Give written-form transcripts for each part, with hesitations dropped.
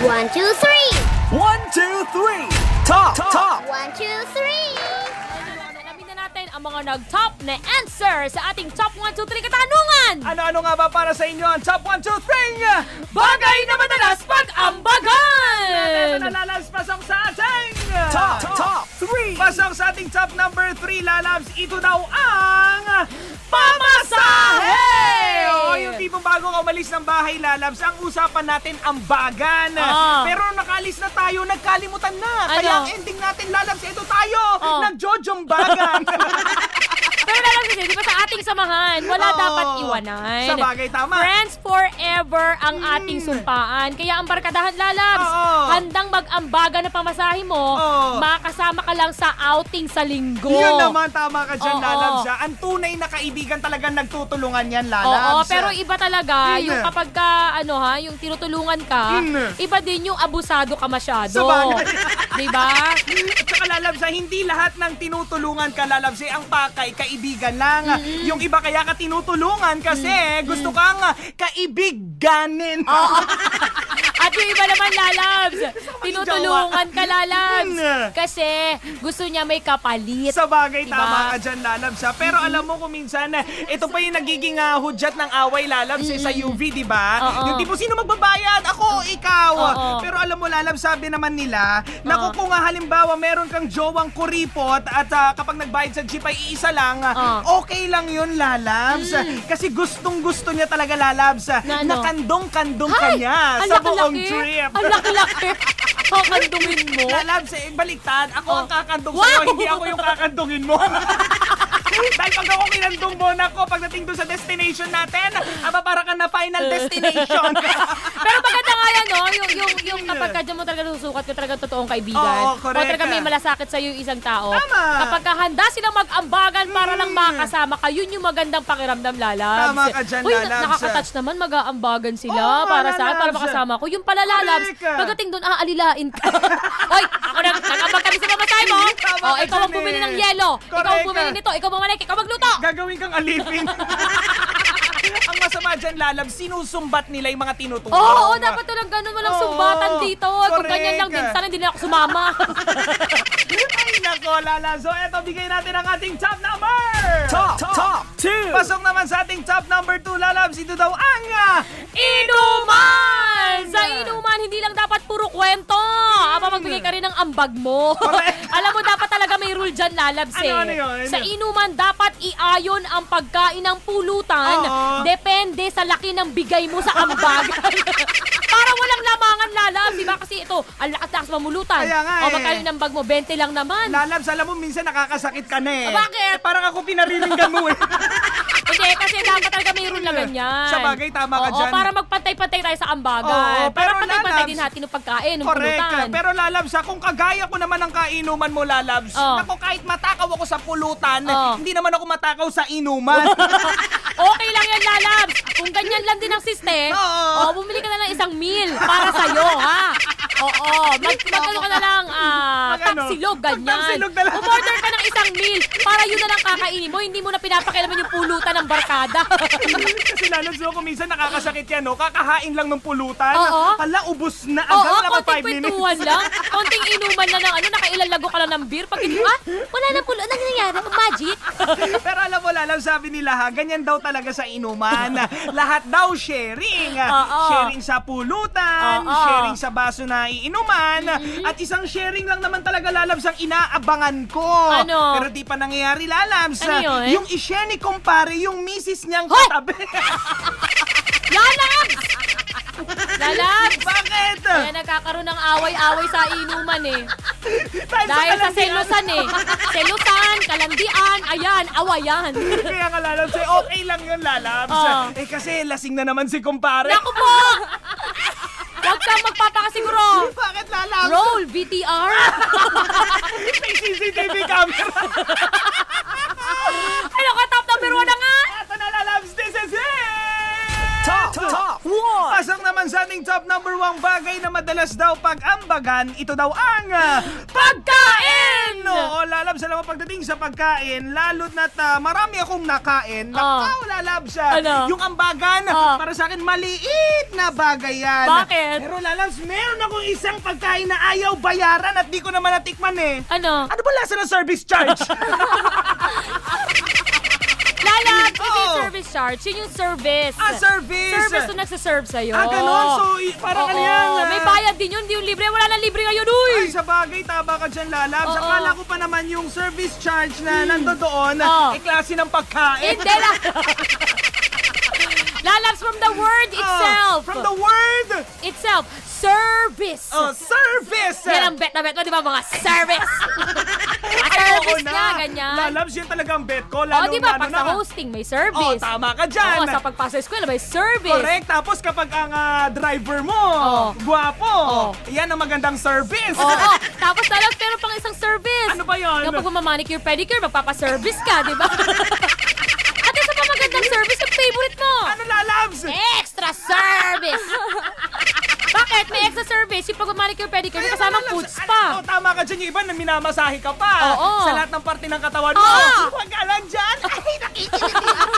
1, 2, 3. 1, 2, 3. Top. 1, 2, 3. Alamin na natin ang mga nag-top na answer sa ating Top 1, 2, 3 katanungan. Ano nga ba para sa inyo ang Top 1, 2, 3? Bagay na madalas pag-ambagan! Pasok sa ating Top 3. Pasok sa ating top number 3, lalabs. Ito daw ang pamasahe! Oo, yung tipong bago ka umalis ng bahay, lalabs, ang usapan natin ang bagan. Pero nakalis na tayo, nagkalimutan na. Kaya ang ending natin, lalabs, ito tayo, nagjojombagan. Pero lalabs kasi, di ba sa ating samahan, wala dapat iwanan. Sa bagay, tama. Friends forever ang ating sumpaan. Kaya ang barkadahan, lalabs, handang mag-ambaga na pamasahe mo, makasama ka lang sa outing sa linggo. Yun naman, tama ka dyan, lalabs. Ang tunay na kaibigan talagang nagtutulungan yan, lalabs. Oo, pero iba talaga, yung kapag ka, yung tinutulungan ka, iba din yung abusado ka masyado. Sa bagay. Diba? At saka, lalabs, hindi lahat ng tinutulungan ka, lalabs, ang pakay, kaibigan lang. Yung iba kaya ka tinutulungan kasi gusto kang kaibiganin. At yung iba naman, lalabs, tinutulungan ka, lalabs, kasi gusto niya may kapalit. Sa bagay, diba? tama ka dyan, lalabs. Pero alam mo kung minsan, ito pa yung nagiging hudyat ng away, lalabs, sa UV, di ba? Yung tipo, sino magbabayad? Ako, ikaw. Pero alam mo, lalabs, sabi naman nila, naku, kung halimbawa meron kang jowang kuripot at kapag nagbayad sa jeep ay iisa lang, okay lang yun, lalabs. Kasi gustong-gusto niya talaga, lalabs, na kandong-kandong ka niya sa buong trip. Ang laki-laki. Kakandungin mo? Lalabs, baliktad. Ako ang kakandong sa'yo, hindi ako yung kakandungin mo. Dahil pag ako kinandong mo na ko, pagdating doon sa destination natin, para ka na final destination. Pero maganda nga yan, no? Yung kapag ka dyan mo talaga susukat ko talaga totoong kaibigan. Oo, correct. O talaga may malasakit sa'yo yung isang tao. Tama. Kapag ka handa silang mag-ambagan para lang makasama ka, yun yung magandang pakiramdam, lalabs. Tama ka dyan, Uy, lalabs. Nakaka-touch naman, mag-aambagan sila para saan, para makasama ko. Yung pala, lalabs, pagdating doon, aalilain ka. Oy, ako nag-ambag kami sa pamasahe mo. O, ikaw ang bumili ng yelo. Ikaw ang bumili nito. Ikaw mamalike. Ikaw magluto. Gagawin kang alipin. Ang masama dyan, lalabs, sinusumbat nila yung mga tinutulong. Oo, dapat talagang ganun. Walang sumbatan dito. Kung ganyan lang din, sana hindi na ako sumama. Ay, nako, lalabs. So, eto, bigay natin ang ating top number. Top 2. Pasok naman sa ating top number 2, lalabs. Ito daw ang inuman! Sa inuman, hindi lang dapat puro kwento. Magbigay ka rin ng ambag mo. Alam mo, dapat talaga may rule dyan, lalabs. Ano yun? Sa inuman, dapat iayon ang pagkain ng pulutan. Depende sa laki ng bigay mo sa ambag. Para walang lamangan, lalabs. Diba? Kasi ito, ang lakas-lakas mamulutan. Kaya nga O magkano ng bag mo? 20 lang naman. Lalabs, alam mo, minsan nakakasakit ka na eh. Bakit? Parang ako pinariringgan mo eh. Hindi, kasi dapat talaga may rule na ganyan. Sa bagay, tama ka dyan. Para magpantay-pantay tayo sa ambagan. Para pantay-pantay din natin ng pagkain, ng pulutan. Pero lalabs, kung kagaya ko naman ang kainuman mo, lalabs, naku, kahit matakaw ako sa pulutan, hindi naman ako matakaw sa inuman. Okay lang yan, lalabs. Kung ganyan lang din ang siste, bumili ka na ng isang meal para sa'yo, ha? Magkano ka na lang, taksilog, ganyan. Taksilog na lang. Umorder ka ng isang meal para yun na lang kakainin mo. Hindi mo na pinapakialaman yung pulutan ng barkada. Kasi lalabs, kung minsan nakakasakit yan, kakahain lang ng pulutan. Hala, ubos na. Konting kwentuhan lang. Konting inuman na ng nakailalago ka lang ng beer. Pag wala na pulutan. Ano nangyayari? Magic? Pero alam mo, lalabs, sabi nila ganyan daw talaga sa inuman. Lahat daw sharing. Sharing sa pulutan, sharing sa baso na iinuman, at isang sharing lang naman talaga, lalabs, ang inaabangan ko. Ano? Pero di pa nangyayari, lalabs. Ano yun? Yung i-share ni kumpare, yung misis niyang katabi. Lalabs! Lalabs! Bakit? Kaya nagkakaroon ng away-away sa inuman eh. Dahil sa kalandian. selusan eh. Selusan, kalandian, ayan, awayan. Kaya nga, lalabs, okay lang yun, lalabs. Kasi lasing na naman si kumpare. Naku po! Huwag kang magpapakasiguro. Bakit, lalabs? Roll, VTR. May CCTV camera. Ano ka, top number 1 na nga? Ito na, lalabs, this is it! Top 1! Pasok naman sa ating top number 1 bagay na madalas daw pag-ambagan, ito daw ang pagkain! Oo, lalabs, alam mo, pagdating sa pagkain, lalo na't marami akong nakain, lalabs, yung ambagan, para sa akin, maliit na bagay yan. Bakit? Pero lalabs, meron akong isang pagkain na ayaw bayaran at di ko naman natikman eh. Ano? Ano ba lasa ng service charge? Lalabs, kasi yung service charge, yun yung service. Service! Service na nagsaserve sa'yo. Ganon. So, parang ano yan? May bayad din yun, hindi yung libre. Wala na libre ngayon, uy! Ay, sa bagay, tama ka dyan, Lalabs. Akala ko pa naman yung service charge na nando doon, klase ng pagkain. Hindi lang. Lalabs, from the word itself. From the word itself. Service. Service! Yan ang bet na bet mo, di ba, mga service? Service nga, ganyan. Lalabs, yan talaga ang bet ko. Lalo di ba, pag sa hosting, may service. Tama ka dyan. Sa pagpasa eskwela, may service. Correct. Tapos kapag ang driver mo, guwapo, yan ang magandang service. Tapos, Lalabs, pero pang isang service. Ano ba yun? Kapag mamanicure, pedicure, magpapaservice ka, di ba? At isa pa magandang service, yung favorite mo. Ano, Lalabs? Extra service! Bakit? May extra service. Yung pag-manicure, pedicure, may kasamang food spa. Tama ka dyan. Yung iba na minamasahe ka pa. Sa lahat ng parte ng katawan mo. Huwag ka lang dyan. Ay, nakikinig ako.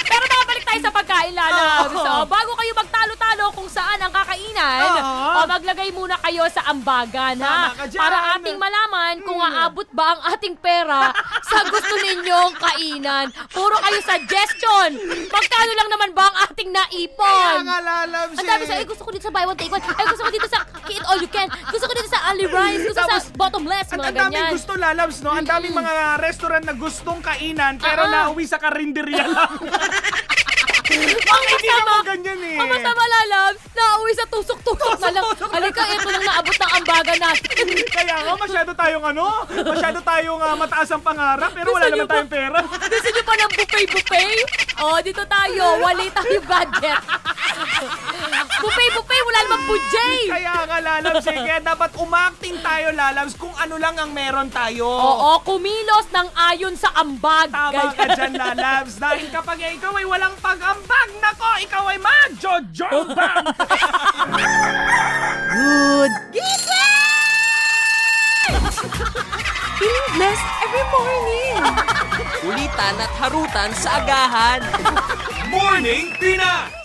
Pero makabalik tayo sa pagkain, Lalabs. Bago kayo magtalo-talo kung saan ang kakainan, maglagay muna kayo sa ambagan, ha? Para ating malaman kung aabot ba ang ating pera sa gusto ninyong kainan. Puro kayo suggestion. Magkano lang naman ba ang ating naipon? Kaya nga, Lalabs. Ang dami sa, gusto ko dito sa buy one take one. Gusto ko dito sa eat all you can. Gusto ko dito sa Ali Rice. Gusto sa bottomless, mga ganyan. Ang daming gusto, Lalabs, no? Ang daming mga restaurant na gustong kainan, pero nauwi sa karinderya lang. Ang masama, ganyan eh. ang masama, Lalabs, nauwi sa tusok-tusok na lang. Halika, ito lang naabot ng ambagan natin. Kaya nga, masyado tayong mataas ang pangarap, pero wala naman tayong pera. Gusto nyo pa ng buffet? Dito tayo, wali tayo budget. Buffet, wala namang budget. Kaya nga, Lalabs, kaya dapat umakting tayo, Lalabs, kung ano lang ang meron tayo. Kumilos ng ayon sa ambag. Tama ka dyan, Lalabs. Dahil kapag ikaw ay walang pag-ambag, nako, ikaw ay mag-jojombang. Good Feeling blessed every morning. Kulitan at harutan sa agahan. Morning Tina!